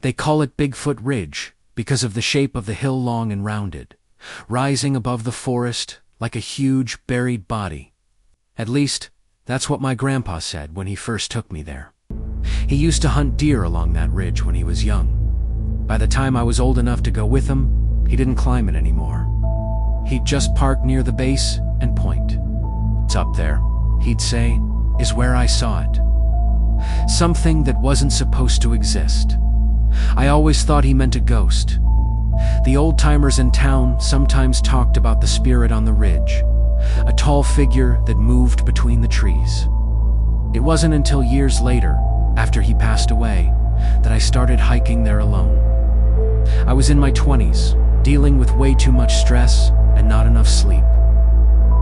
They call it Bigfoot Ridge because of the shape of the hill, long and rounded, rising above the forest like a huge buried body. At least, that's what my grandpa said when he first took me there. He used to hunt deer along that ridge when he was young. By the time I was old enough to go with him, he didn't climb it anymore. He'd just park near the base and point. "It's up there," he'd say, "is where I saw it." Something that wasn't supposed to exist. I always thought he meant a ghost. The old-timers in town sometimes talked about the spirit on the ridge, a tall figure that moved between the trees. It wasn't until years later, after he passed away, that I started hiking there alone. I was in my 20s, dealing with way too much stress and not enough sleep.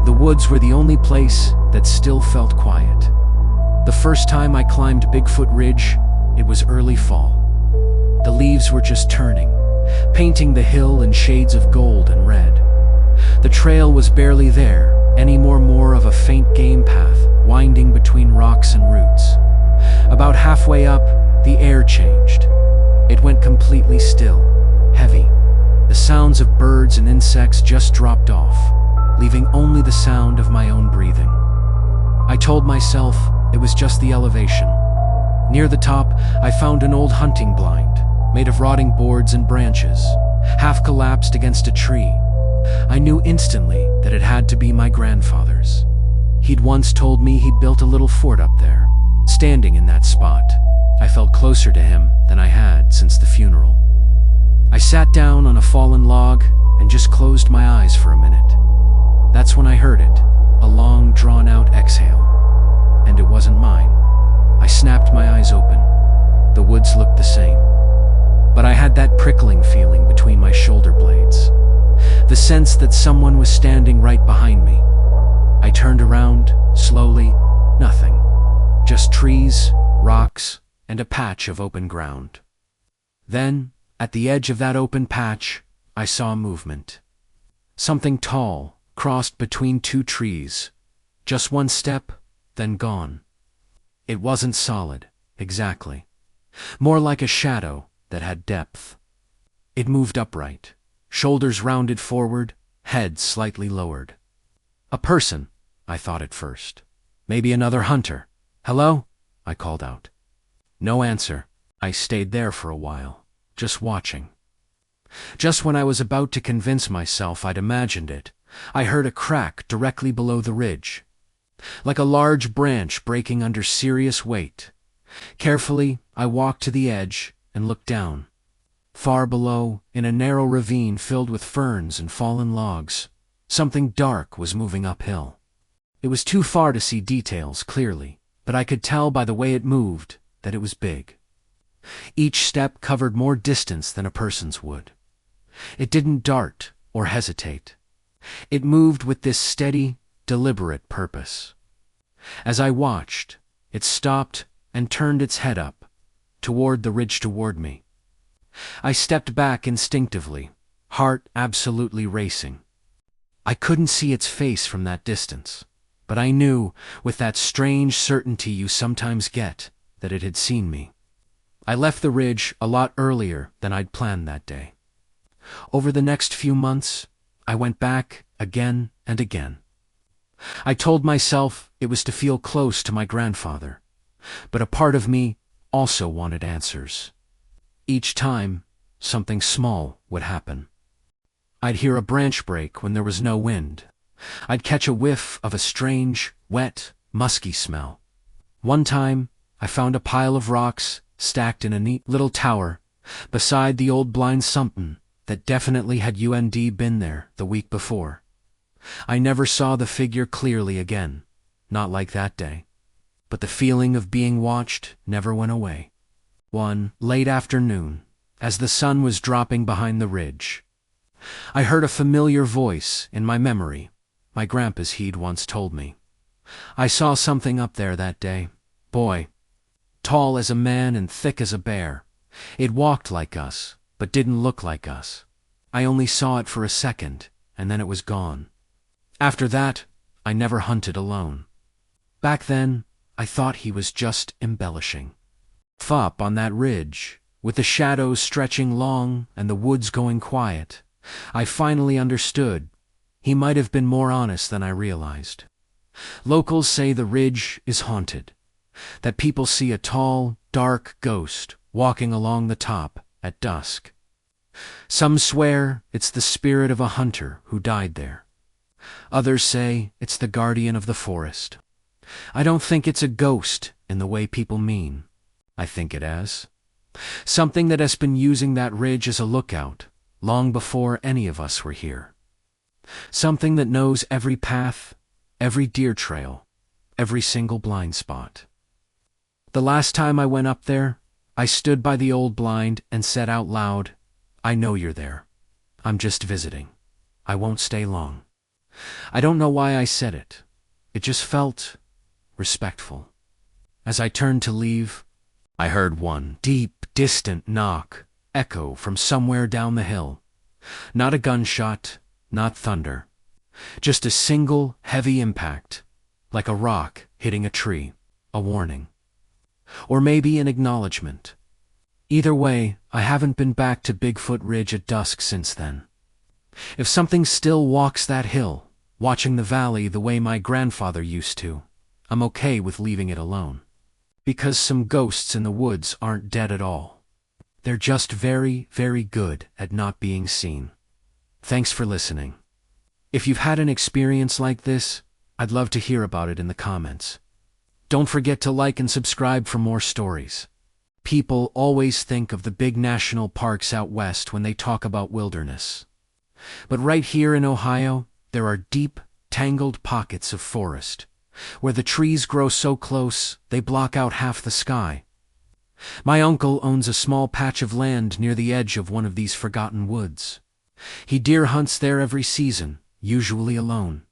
The woods were the only place that still felt quiet. The first time I climbed Bigfoot Ridge, it was early fall. The leaves were just turning, painting the hill in shades of gold and red. The trail was barely there, more of a faint game path winding between rocks and roots. About halfway up, the air changed. It went completely still, heavy. The sounds of birds and insects just dropped off, leaving only the sound of my own breathing. I told myself it was just the elevation. Near the top, I found an old hunting blind, made of rotting boards and branches, half collapsed against a tree. I knew instantly that it had to be my grandfather's. He'd once told me he'd built a little fort up there. Standing in that spot, I felt closer to him than I had since the funeral. I sat down on a fallen log and just closed my eyes for a minute. That's when I heard it, a long, drawn-out exhale. And it wasn't mine. I snapped my eyes open. The woods looked the same. But I had that prickling feeling between my shoulder blades. The sense that someone was standing right behind me. I turned around, slowly. Nothing. Just trees, rocks, and a patch of open ground. Then, at the edge of that open patch, I saw movement. Something tall crossed between two trees. Just one step, then gone. It wasn't solid, exactly. More like a shadow that had depth. It moved upright, shoulders rounded forward, head slightly lowered. A person, I thought at first. Maybe another hunter. "Hello?" I called out. No answer. I stayed there for a while, just watching. Just when I was about to convince myself I'd imagined it, I heard a crack directly below the ridge, like a large branch breaking under serious weight. Carefully, I walked to the edge and looked down. Far below, in a narrow ravine filled with ferns and fallen logs, something dark was moving uphill. It was too far to see details clearly, but I could tell by the way it moved that it was big. Each step covered more distance than a person's would. It didn't dart or hesitate. It moved with this steady, deliberate purpose. As I watched, it stopped and turned its head up, toward the ridge toward me. I stepped back instinctively, heart absolutely racing. I couldn't see its face from that distance, but I knew, with that strange certainty you sometimes get, that it had seen me. I left the ridge a lot earlier than I'd planned that day. Over the next few months, I went back again and again. I told myself it was to feel close to my grandfather, but a part of me also wanted answers. Each time, something small would happen. I'd hear a branch break when there was no wind. I'd catch a whiff of a strange, wet, musky smell. One time, I found a pile of rocks stacked in a neat little tower beside the old blind something that definitely had been there the week before. I never saw the figure clearly again, not like that day. But the feeling of being watched never went away. One late afternoon, as the sun was dropping behind the ridge, I heard a familiar voice in my memory, my grandpa's he'd once told me. I saw something up there that day, boy, tall as a man and thick as a bear. It walked like us, but didn't look like us. I only saw it for a second, and then it was gone. After that, I never hunted alone. Back then, I thought he was just embellishing. Up on that ridge, with the shadows stretching long and the woods going quiet, I finally understood. He might have been more honest than I realized. Locals say the ridge is haunted, that people see a tall, dark ghost walking along the top at dusk. Some swear it's the spirit of a hunter who died there. Others say it's the guardian of the forest. I don't think it's a ghost in the way people mean. I think it as something that has been using that ridge as a lookout long before any of us were here. Something that knows every path, every deer trail, every single blind spot. The last time I went up there, I stood by the old blind and said out loud, "I know you're there. I'm just visiting. I won't stay long." I don't know why I said it. It just felt respectful. As I turned to leave, I heard one deep, distant knock echo from somewhere down the hill. Not a gunshot, not thunder. Just a single, heavy impact, like a rock hitting a tree, a warning. Or maybe an acknowledgement. Either way, I haven't been back to Bigfoot Ridge at dusk since then. If something still walks that hill, watching the valley the way my grandfather used to, I'm okay with leaving it alone. Because some ghosts in the woods aren't dead at all. They're just very, very good at not being seen. Thanks for listening. If you've had an experience like this, I'd love to hear about it in the comments. Don't forget to like and subscribe for more stories. People always think of the big national parks out west when they talk about wilderness. But right here in Ohio, there are deep, tangled pockets of forest, where the trees grow so close they block out half the sky. My uncle owns a small patch of land near the edge of one of these forgotten woods. He deer hunts there every season, usually alone.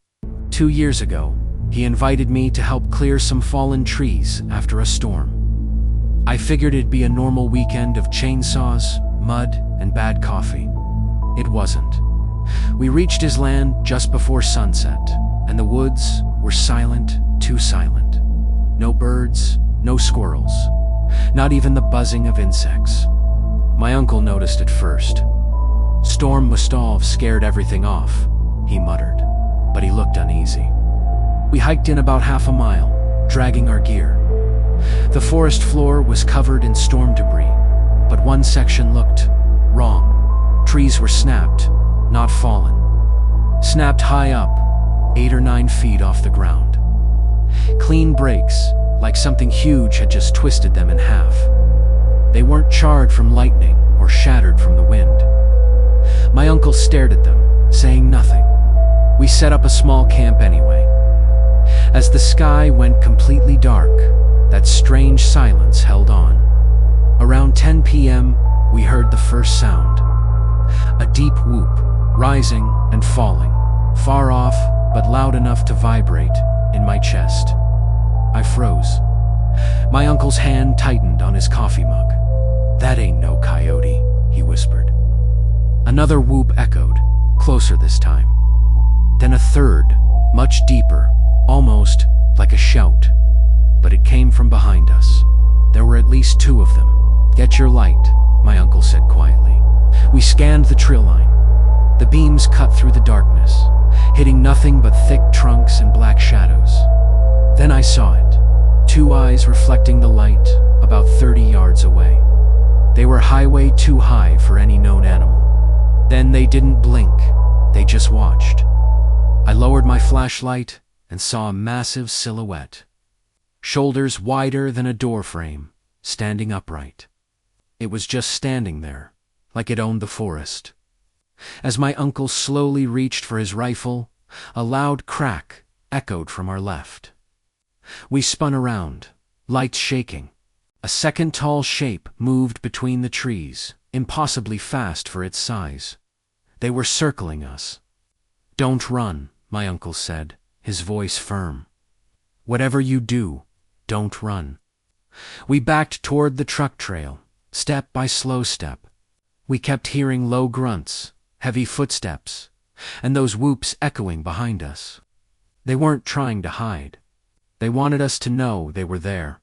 2 years ago, he invited me to help clear some fallen trees after a storm. I figured it'd be a normal weekend of chainsaws, mud, and bad coffee. It wasn't. We reached his land just before sunset, and the woods were silent, too silent. No birds, no squirrels, not even the buzzing of insects. My uncle noticed it first. "Storm must have scared everything off," he muttered, but he looked uneasy. We hiked in about half a mile, dragging our gear. The forest floor was covered in storm debris, but one section looked wrong. Trees were snapped, not fallen. Snapped high up, 8 or 9 feet off the ground. Clean breaks, like something huge had just twisted them in half. They weren't charred from lightning or shattered from the wind. My uncle stared at them, saying nothing. We set up a small camp anyway. As the sky went completely dark, that strange silence held on. Around 10 p.m., we heard the first sound. A deep whoop, rising and falling, far off but loud enough to vibrate in my chest. I froze. My uncle's hand tightened on his coffee mug. "That ain't no coyote," he whispered. Another whoop echoed, closer this time. Then a third, much deeper, almost like a shout. But it came from behind us. There were at least 2 of them. "Get your light," my uncle said quietly. We scanned the trail line. The beams cut through the darkness, hitting nothing but thick trunks and black shadows. Then I saw it. 2 eyes reflecting the light about 30 yards away. They were highway too high for any known animal. Then they didn't blink. They just watched. I lowered my flashlight and saw a massive silhouette. Shoulders wider than a door frame, standing upright. It was just standing there, like it owned the forest. As my uncle slowly reached for his rifle, a loud crack echoed from our left. We spun around, lights shaking. A second tall shape moved between the trees, impossibly fast for its size. They were circling us. "Don't run," my uncle said, his voice firm. "Whatever you do, don't run." We backed toward the truck trail, step by slow step. We kept hearing low grunts, heavy footsteps, and those whoops echoing behind us. They weren't trying to hide. They wanted us to know they were there.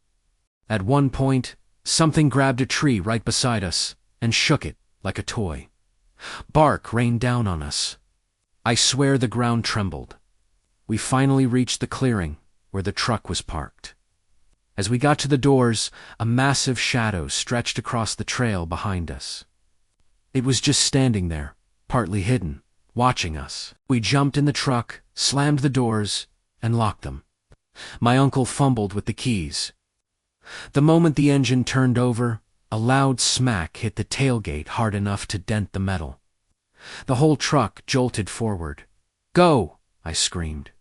At one point, something grabbed a tree right beside us and shook it like a toy. Bark rained down on us. I swear the ground trembled. We finally reached the clearing where the truck was parked. As we got to the doors, a massive shadow stretched across the trail behind us. It was just standing there, partly hidden, watching us. We jumped in the truck, slammed the doors, and locked them. My uncle fumbled with the keys. The moment the engine turned over, a loud smack hit the tailgate hard enough to dent the metal. The whole truck jolted forward. "Go!" I screamed.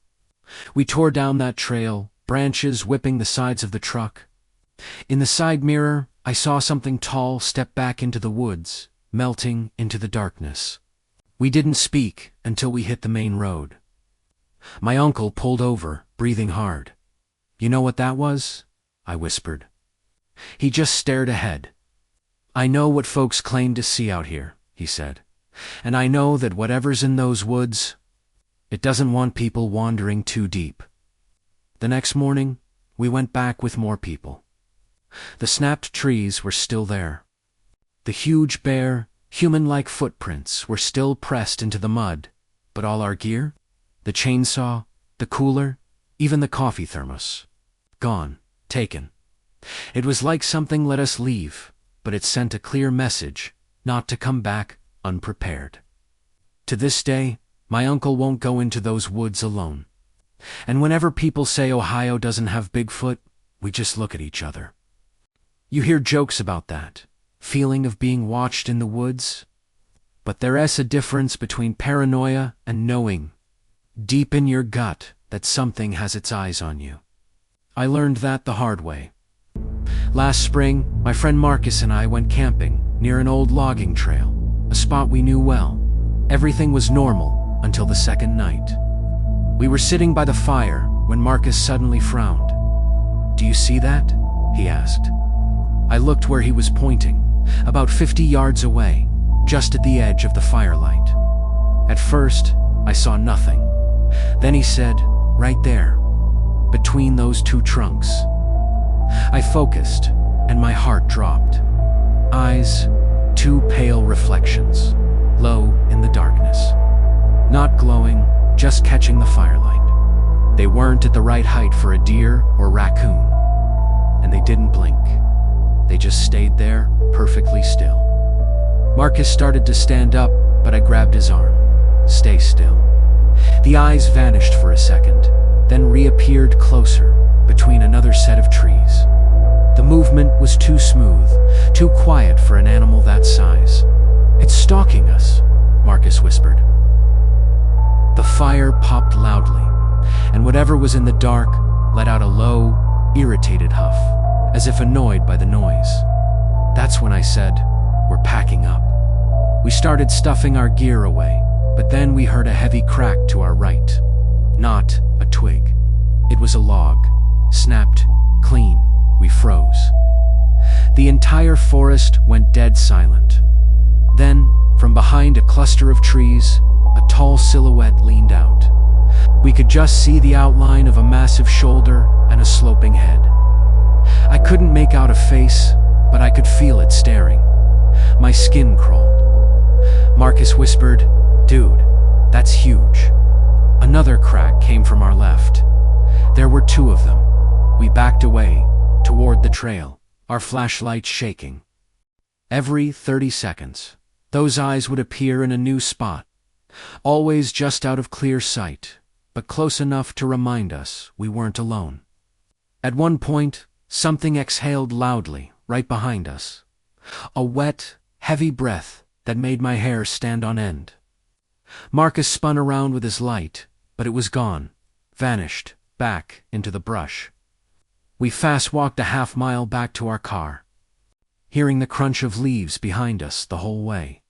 We tore down that trail, branches whipping the sides of the truck. In the side mirror, I saw something tall step back into the woods, melting into the darkness. We didn't speak until we hit the main road. My uncle pulled over, breathing hard. "You know what that was?" I whispered. He just stared ahead. "I know what folks claim to see out here," he said. "And I know that whatever's in those woods, it doesn't want people wandering too deep." The next morning, we went back with more people. The snapped trees were still there. The huge, bare, human-like footprints were still pressed into the mud, but all our gear, the chainsaw, the cooler, even the coffee thermos, gone, taken. It was like something let us leave, but it sent a clear message not to come back unprepared. To this day, my uncle won't go into those woods alone. And whenever people say Ohio doesn't have Bigfoot, we just look at each other. You hear jokes about that feeling of being watched in the woods, but there's a difference between paranoia and knowing, deep in your gut, that something has its eyes on you. I learned that the hard way. Last spring, my friend Marcus and I went camping near an old logging trail, a spot we knew well. Everything was normal until the second night. We were sitting by the fire when Marcus suddenly frowned. "Do you see that?" he asked. I looked where he was pointing, about 50 yards away, just at the edge of the firelight. At first, I saw nothing. Then he said, "Right there, between those two trunks." I focused, and my heart dropped. Eyes, two pale reflections, low in the darkness. Not glowing, just catching the firelight. They weren't at the right height for a deer or raccoon, and they didn't blink. They just stayed there, perfectly still. Marcus started to stand up, but I grabbed his arm. "Stay still." The eyes vanished for a second, then reappeared closer, between another set of trees. The movement was too smooth, too quiet for an animal that size. "It's stalking us," Marcus whispered. The fire popped loudly, and whatever was in the dark let out a low, irritated huff, as if annoyed by the noise. That's when I said, "We're packing up." We started stuffing our gear away, but then we heard a heavy crack to our right. Not a twig. It was a log, snapped, clean. We froze. The entire forest went dead silent. Then, from behind a cluster of trees, a tall silhouette leaned out. We could just see the outline of a massive shoulder and a sloping head. I couldn't make out a face, but I could feel it staring. My skin crawled. Marcus whispered, "Dude, that's huge." Another crack came from our left. There were two of them. We backed away, toward the trail, our flashlights shaking. Every 30 seconds, those eyes would appear in a new spot, always just out of clear sight, but close enough to remind us we weren't alone. At one point, something exhaled loudly right behind us. A wet, heavy breath that made my hair stand on end. Marcus spun around with his light, but it was gone, vanished, back into the brush. We fast-walked a half-mile back to our car, hearing the crunch of leaves behind us the whole way.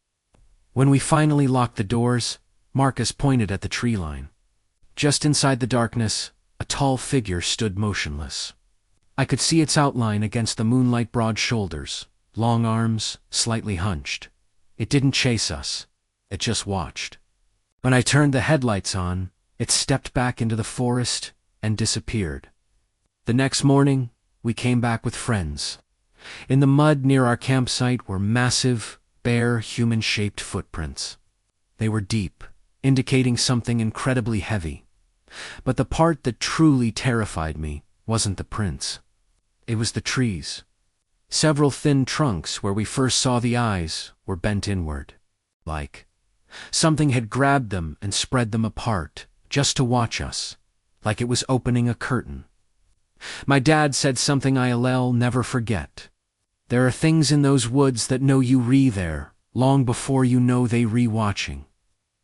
When we finally locked the doors, Marcus pointed at the tree line. Just inside the darkness, a tall figure stood motionless. I could see its outline against the moonlight broad shoulders, long arms, slightly hunched. It didn't chase us. It just watched. When I turned the headlights on, it stepped back into the forest and disappeared. The next morning, we came back with friends. In the mud near our campsite were massive, bare, human-shaped footprints. They were deep, indicating something incredibly heavy. But the part that truly terrified me wasn't the prints. It was the trees. Several thin trunks where we first saw the eyes were bent inward. Like something had grabbed them and spread them apart, just to watch us, like it was opening a curtain. My dad said something I'll never forget. There are things in those woods that know you there, long before you know they watching.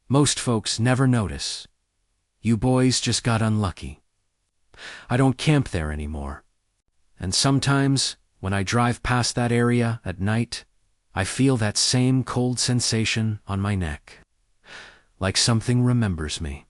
Most folks never notice. You boys just got unlucky. I don't camp there anymore. And sometimes, when I drive past that area at night, I feel that same cold sensation on my neck. Like something remembers me.